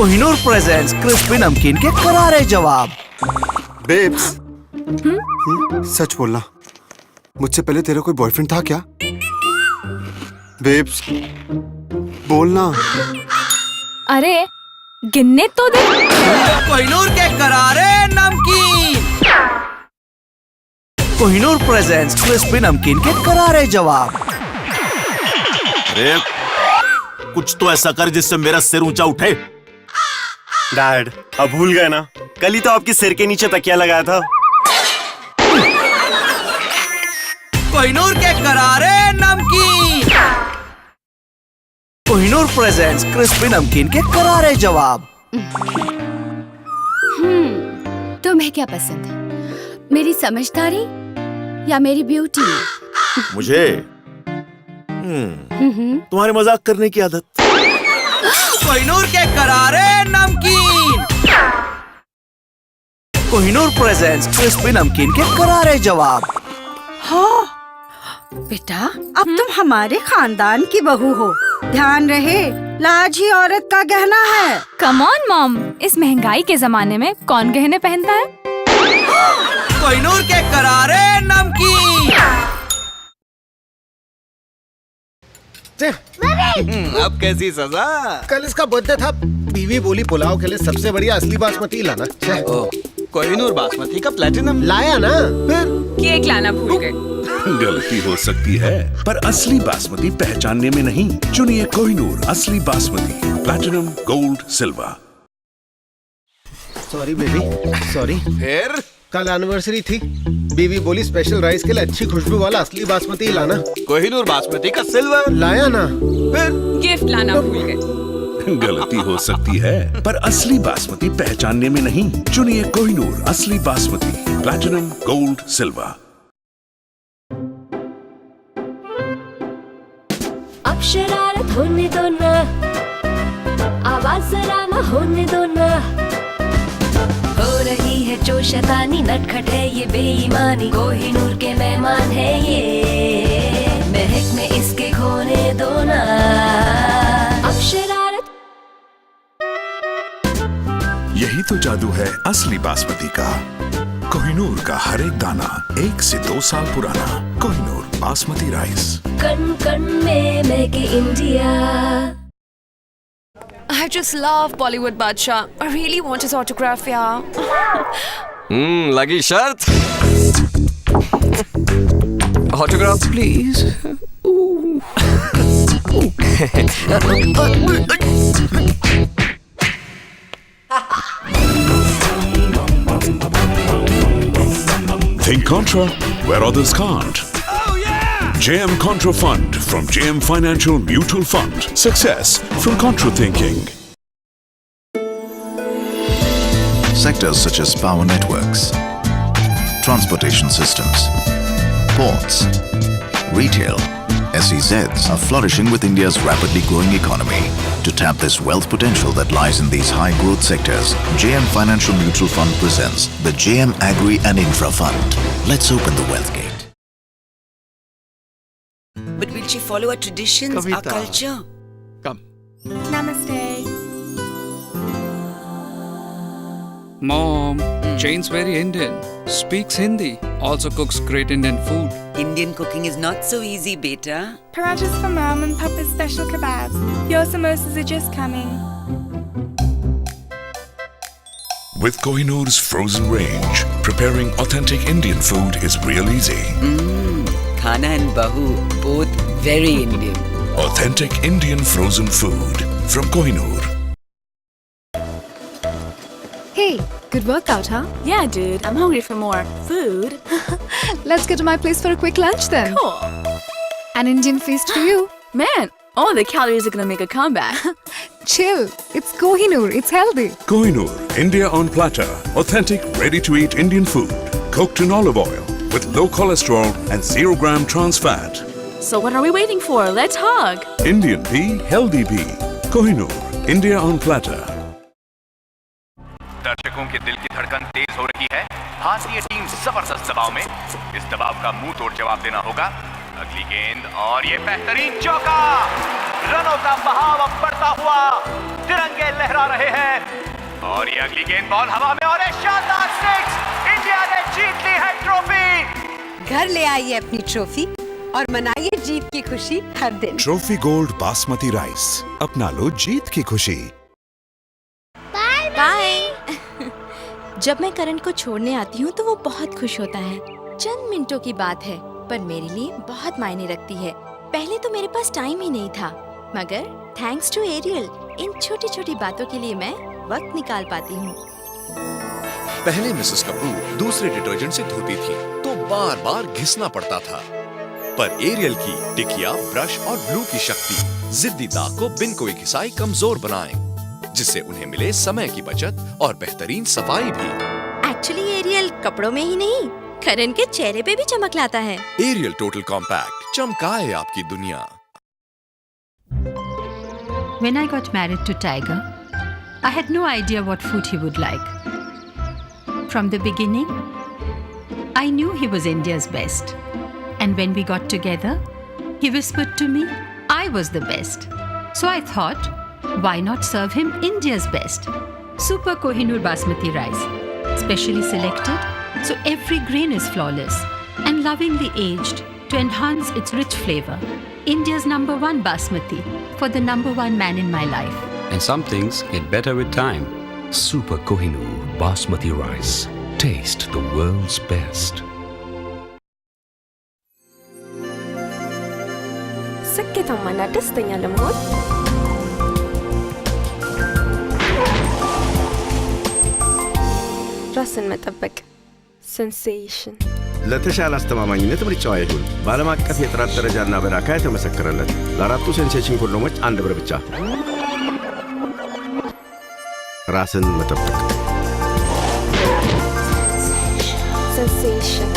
Kohinoor presents crispy नमकीन के करारे जवाब। बेब्स, सच बोलना, मुझसे पहले तेरा कोई बॉयफ्रेंड था क्या? बेब्स, बोलना। अरे गिनने तो दे। कोहिनूर के करारे नमकीन। कोहिनूर प्रेजेंट्स क्रिस्पी नमकीन के करारे जवाब। अरे कुछ तो ऐसा कर जिससे मेरा सिर ऊंचा उठे। डैड, अब भूल गए ना? कल ही तो आपके सिर के नीचे तकिया लगाया था। कोहिनूर के करारे नमकीन। कोहिनूर प्रेजेंट्स क्रिस्पी नमकीन के करारे जवाब। तुम्हें क्या पसंद है, मेरी समझदारी या मेरी ब्यूटी? मुझे तुम्हारे मजाक करने की आदत। कोहिनूर के करारे नमकीन। कोहिनूर प्रेजेंट्स क्रिस्पी नमकीन के करारे जवाब। हाँ बेटा, अब तुम हमारे खानदान की बहू हो। ध्यान रहे, लाज ही औरत का गहना है। कम ऑन मॉम, इस महंगाई के जमाने में कौन गहने पहनता है? कोहिनूर के करारे नमकीन। अब कैसी सजा? कल इसका बर्थडे था, बीवी बोली पुलाव के लिए सबसे बढ़िया असली बासमती लाना। कोहिनूर बासमती का प्लेटिनम लाया ना, फिर केक लाना भूल गए। गलती हो सकती है, पर असली बासमती पहचानने में नहीं। चुनिए कोहिनूर असली basmati, platinum, gold, silver. Sorry baby, sorry. फिर कल एनिवर्सरी थी, बीवी बोली स्पेशल राइस के लिए अच्छी खुशबू वाला असली बासमती लाना। कोहिनूर बासमती का सिल्वर लाया ना, फिर गिफ्ट लाना भूल गए। गलती हो सकती है, पर असली बासमती पहचानने में नहीं। चुनिए कोहिनूर असली बासमती, प्लैटिनम, गोल्ड, सिल्वर। अब शरारत होने दो ना, आवाज जरा ना होने दो ना। हो रही है जो शैतानी, नटखट है ये बेईमानी। कोहिनूर के मेहमान है ये, महक में इसके खोने दो ना। अब शरारत। यही तो जादू है असली बासमती का। कोहिनूर का हर एक दाना 1 से 2 साल पुराना। कोहिनूर बासमती राइस। कण कण में महके India. I just love Bollywood Badshah. I really want his autograph, yeah. लगी शर्त। Autograph please. Think Contra, where others can't. JM Contra Fund from JM Financial Mutual Fund. Success from Contra thinking. Sectors such as power networks, transportation systems, ports, retail, SEZs are flourishing with India's rapidly growing economy. To tap this wealth potential that lies in these high-growth sectors, JM Financial Mutual Fund presents the JM Agri and Infra Fund. Let's open the wealth gate. But will she follow our traditions, our culture? Come. Namaste. Mom, Jane's very Indian. Speaks Hindi. Also cooks great Indian food. Indian cooking is not so easy, beta. Parathas for Mom and Papa's special kebabs. Your samosas are just coming. With Kohinoor's frozen range, preparing authentic Indian food is real easy. Khana and Bahu, both very Indian. Authentic Indian frozen food from Kohinoor. Hey, good workout, huh? Yeah, dude. I'm hungry for more food. Let's go to my place for a quick lunch then. Cool. An Indian feast for you. Man, all the calories are gonna make a comeback. Chill. It's Kohinoor. It's healthy. Kohinoor, India on platter. Authentic, ready-to-eat Indian food. Cooked in olive oil with low cholesterol and 0-gram trans fat. So what are we waiting for? Let's hug. Indian bee, healthy bee. Kohinoor, India on platter. दर्शकों के दिल की धड़कन तेज हो रही है। भारतीय team जबरदस्त दबाव में। इस दबाव का मुंह तोड़ जवाब देना होगा। अगली गेंद और ये बेहतरीन चौका। रनों का बहाव अब बढ़ता हुआ, तिरंगे लहरा रहे हैं और ये अगली गेंद बॉल हवा में और एक शानदार सिक्स। इंडिया ने जीत ली है ट्रॉफी। घर ले आइए अपनी ट्रॉफी और मनाइए जीत की खुशी हर दिन। ट्रॉफी गोल्ड बासमती राइस, अपना लो जीत की खुशी। बाय। जब मैं करण को छोड़ने आती हूँ तो वो बहुत खुश होता है। चंद मिनटों की बात है पर मेरे लिए बहुत मायने रखती है। पहले तो मेरे पास टाइम ही नहीं था, मगर थैंक्स टू एरियल इन छोटी छोटी बातों के लिए मैं वक्त निकाल पाती हूँ। पहले मिसेस कपूर दूसरे डिटर्जेंट से धोती थी तो बार बार घिसना पड़ता था, पर एरियल की टिकिया, ब्रश और ब्लू की शक्ति जिद्दी दाग को बिन कोई घिसाई कमजोर बनाए, जिससे उन्हें मिले समय की बचत और बेहतरीन सफाई भी। एक्चुअली एरियल कपड़ों में ही नहीं, करण के चेहरे पे भी चमक लाता है। एरियल टोटल कॉम्पैक्ट, चमकाए आपकी दुनिया। When I got married to Tiger, I had no idea what food he would like. From the beginning, I knew he was India's best. And when we got together, he whispered to me, I was the best. So I thought, why not serve him India's best? Super Kohinoor Basmati rice, specially selected so every grain is flawless and lovingly aged to enhance its rich flavor. India's #1 Basmati for the #1 man in my life. And some things get better with time. Super Kohinoor Basmati rice. Taste the world's best. ስኬታማና ደስተኛ ለመሆን ራስን መጠበቅ ሴንሴሽን ለተሻለ አስተማማኝነት ምርጫዋ ይሁን። በዓለም አቀፍ የጥራት ደረጃና በዳካ የተመሰከረለት ለአራቱ ሴንሴሽን ኮንዶሞች 1 ብር ብቻ። ራስን መጠበቅ ሴንሴሽን